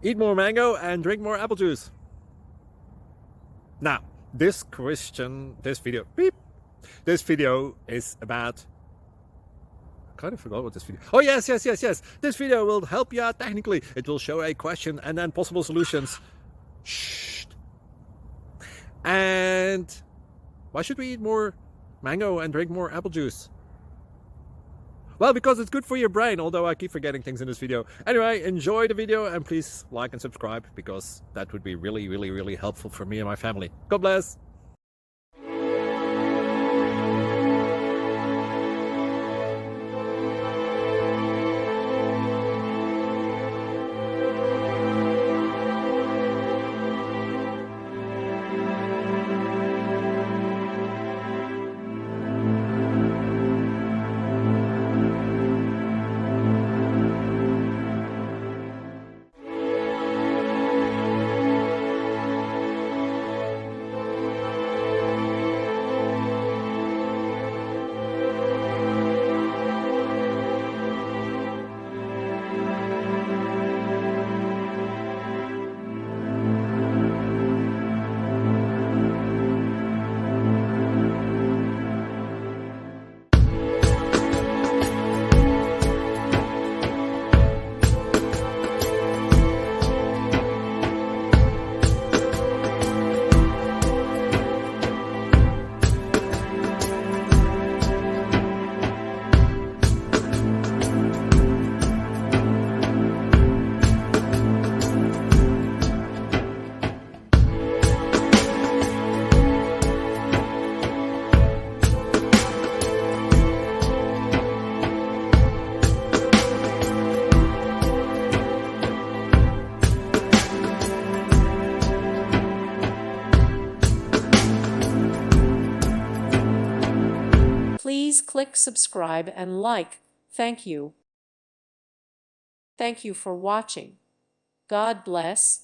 Eat more mango and drink more apple juice. Now, this video is about, I kind of forgot what this video. Oh, yes. This video will help you out technically. It will show a question and then possible solutions. Shh. And why should we eat more mango and drink more apple juice? Well, because it's good for your brain, although I keep forgetting things in this video. Anyway, enjoy the video and please like and subscribe, because that would be really helpful for me and my family. God bless. Please click subscribe and like. Thank you. Thank you for watching. God bless.